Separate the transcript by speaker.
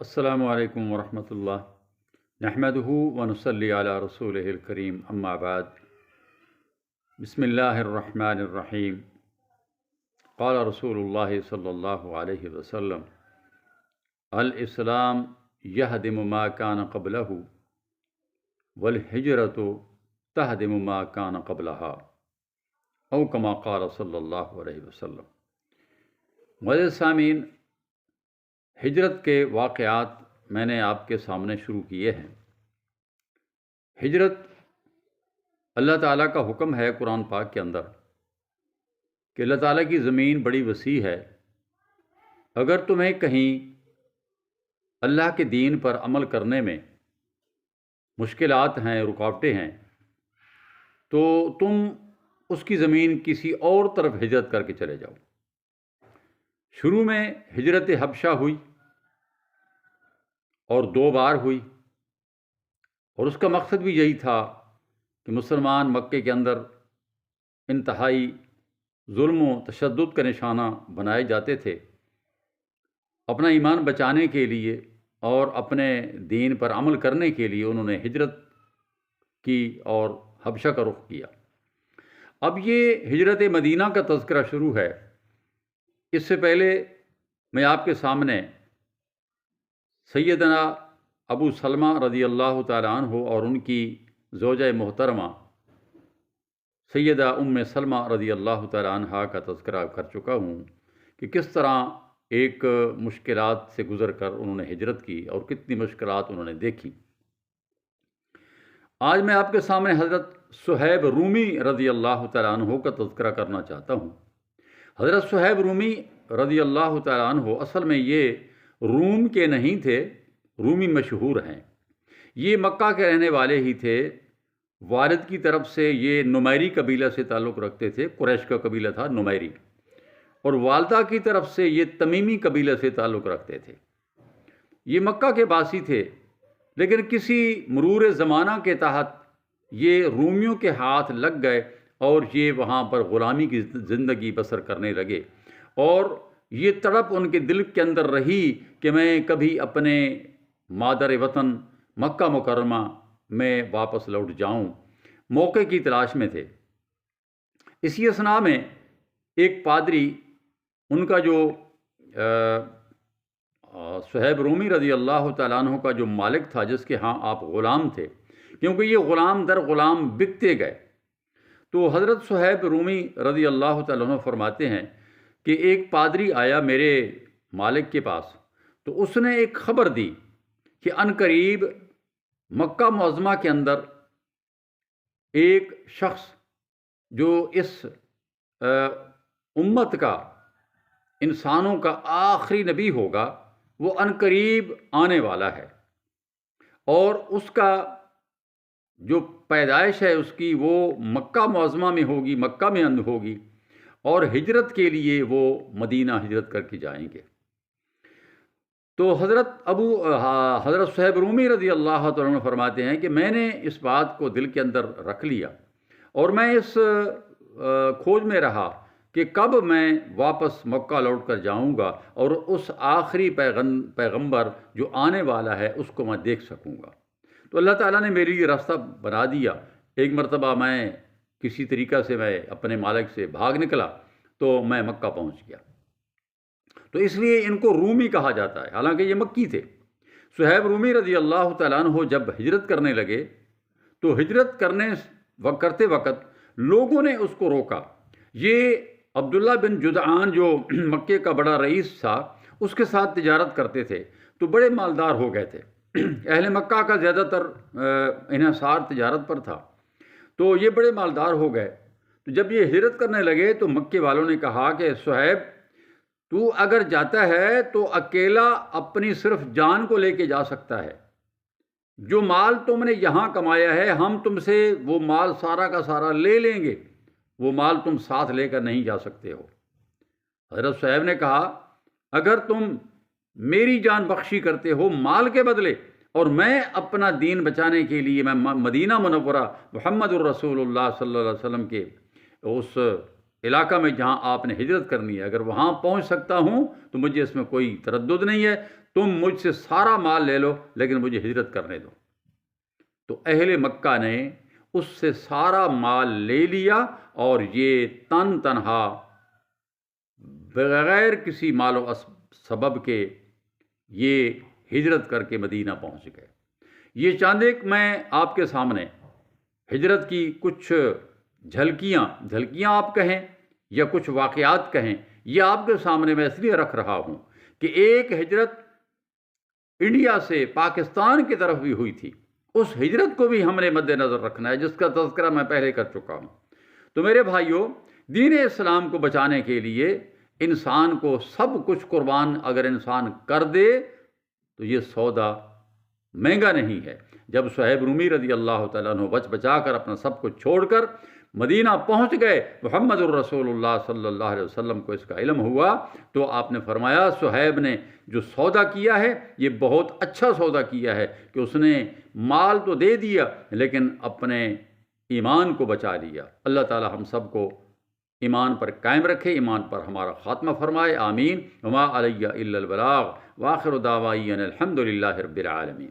Speaker 1: السلام علیکم ورحمۃ اللہ نحمدہ ونصلی علی رسولہ الکریم اما بعد بسم اللہ الرحمن الرحیم قال رسول اللہ صلی اللہ علیہ وسلم الاسلام یہدم ما کان قبلہ والہجرۃ تہدم ما کان قبلہا او کما قال صلی اللہ علیہ وسلم۔ معزز سامعین، ہجرت کے واقعات میں نے آپ کے سامنے شروع کیے ہیں۔ ہجرت اللہ تعالیٰ کا حکم ہے قرآن پاک کے اندر کہ اللہ تعالیٰ کی زمین بڑی وسیع ہے، اگر تمہیں کہیں اللہ کے دین پر عمل کرنے میں مشکلات ہیں، رکاوٹیں ہیں، تو تم اس کی زمین کسی اور طرف ہجرت کر کے چلے جاؤ۔ شروع میں ہجرت حبشہ ہوئی اور 2 بار ہوئی، اور اس کا مقصد بھی یہی تھا کہ مسلمان مکے کے اندر انتہائی ظلم و تشدد کا نشانہ بنائے جاتے تھے۔ اپنا ایمان بچانے کے لیے اور اپنے دین پر عمل کرنے کے لیے انہوں نے ہجرت کی اور حبشہ کا رخ کیا۔ اب یہ ہجرت مدینہ کا تذکرہ شروع ہے۔ اس سے پہلے میں آپ کے سامنے سیدنا ابو سلمہ رضی اللہ تعالیٰ عنہ اور ان کی زوجہ محترمہ سیدہ ام سلمہ رضی اللہ تعالیٰ عنہ کا تذکرہ کر چکا ہوں کہ کس طرح ایک مشکلات سے گزر کر انہوں نے ہجرت کی اور کتنی مشکلات انہوں نے دیکھی۔ آج میں آپ کے سامنے حضرت صہیب رومی رضی اللہ تعالیٰ عنہ کا تذکرہ کرنا چاہتا ہوں۔ حضرت صہیب رومی رضی اللہ تعالیٰ عنہ اصل میں یہ روم کے نہیں تھے، رومی مشہور ہیں۔ یہ مکہ کے رہنے والے ہی تھے۔ والد کی طرف سے یہ نمیری قبیلہ سے تعلق رکھتے تھے، قریش کا قبیلہ تھا نمیری، اور والدہ کی طرف سے یہ تمیمی قبیلہ سے تعلق رکھتے تھے۔ یہ مکہ کے باسی تھے، لیکن کسی مرور زمانہ کے تحت یہ رومیوں کے ہاتھ لگ گئے اور یہ وہاں پر غلامی کی زندگی بسر کرنے لگے، اور یہ تڑپ ان کے دل کے اندر رہی کہ میں کبھی اپنے مادر وطن مکہ مکرمہ میں واپس لوٹ جاؤں، موقع کی تلاش میں تھے۔ اسی اثناء میں ایک پادری، ان کا جو صہیب رومی رضی اللہ تعالیٰ عنہ کا جو مالک تھا، جس کے ہاں آپ غلام تھے، کیونکہ یہ غلام در غلام بکتے گئے، تو حضرت صہیب رومی رضی اللہ تعالیٰ عنہ فرماتے ہیں کہ ایک پادری آیا میرے مالک کے پاس، تو اس نے ایک خبر دی کہ عنقریب مکہ معظمہ کے اندر ایک شخص جو اس امت کا، انسانوں کا آخری نبی ہوگا، وہ عنقریب آنے والا ہے، اور اس کا جو پیدائش ہے اس کی وہ مکہ معظمہ میں ہوگی، مکہ میں ہوگی، اور ہجرت کے لیے وہ مدینہ ہجرت کر کے جائیں گے۔ تو حضرت صہیب رومی رضی اللہ تعالیٰ عنہ فرماتے ہیں کہ میں نے اس بات کو دل کے اندر رکھ لیا، اور میں اس کھوج میں رہا کہ کب میں واپس مکہ لوٹ کر جاؤں گا اور اس آخری پیغمبر جو آنے والا ہے اس کو میں دیکھ سکوں گا۔ تو اللہ تعالیٰ نے میرے لیے راستہ بنا دیا۔ ایک مرتبہ میں کسی طریقہ سے میں اپنے مالک سے بھاگ نکلا تو میں مکہ پہنچ گیا۔ تو اس لیے ان کو رومی کہا جاتا ہے، حالانکہ یہ مکی تھے۔ صہیب رومی رضی اللہ تعالیٰ عنہ جب ہجرت کرنے لگے تو ہجرت کرتے وقت لوگوں نے اس کو روکا۔ یہ عبداللہ بن جدعان جو مکے کا بڑا رئیس تھا، اس کے ساتھ تجارت کرتے تھے، تو بڑے مالدار ہو گئے تھے۔ اہل مکہ کا زیادہ تر انحصار تجارت پر تھا، تو یہ بڑے مالدار ہو گئے۔ تو جب یہ ہجرت کرنے لگے تو مکے والوں نے کہا کہ صہیب، تو اگر جاتا ہے تو اکیلا اپنی صرف جان کو لے کے جا سکتا ہے، جو مال تم نے یہاں کمایا ہے ہم تم سے وہ مال سارا کا سارا لے لیں گے، وہ مال تم ساتھ لے کر نہیں جا سکتے ہو۔ حضرت صہیب نے کہا اگر تم میری جان بخشی کرتے ہو مال کے بدلے، اور میں اپنا دین بچانے کے لیے میں مدینہ منورہ محمد الرسول اللہ صلی اللہ علیہ وسلم کے اس علاقہ میں جہاں آپ نے ہجرت کرنی ہے، اگر وہاں پہنچ سکتا ہوں تو مجھے اس میں کوئی تردد نہیں ہے، تم مجھ سے سارا مال لے لو لیکن مجھے ہجرت کرنے دو۔ تو اہل مکہ نے اس سے سارا مال لے لیا اور یہ تنہا بغیر کسی مال و سبب کے یہ ہجرت کر کے مدینہ پہنچ گئے۔ یہ چاندے کہ میں آپ کے سامنے ہجرت کی کچھ جھلکیاں آپ کہیں یا کچھ واقعات کہیں، یہ آپ کے سامنے میں اس لیے رکھ رہا ہوں کہ ایک ہجرت انڈیا سے پاکستان کی طرف بھی ہوئی تھی، اس ہجرت کو بھی ہم نے مد نظر رکھنا ہے، جس کا تذکرہ میں پہلے کر چکا ہوں۔ تو میرے بھائیوں، دین اسلام کو بچانے کے لیے انسان کو سب کچھ قربان اگر انسان کر دے تو یہ سودا مہنگا نہیں ہے۔ جب صہیب رومی رضی اللہ تعالیٰ عنہ بچا کر اپنا سب کچھ چھوڑ کر مدینہ پہنچ گئے، محمد الرسول اللہ صلی اللہ علیہ وسلم کو اس کا علم ہوا تو آپ نے فرمایا صہیب نے جو سودا کیا ہے یہ بہت اچھا سودا کیا ہے کہ اس نے مال تو دے دیا لیکن اپنے ایمان کو بچا لیا۔ اللہ تعالی ہم سب کو ایمان پر قائم رکھے، ایمان پر ہمارا خاتمہ فرمائے، آمین۔ وما علی الا البلاغ، وآخر دعوانا الحمد للہ رب العالمین۔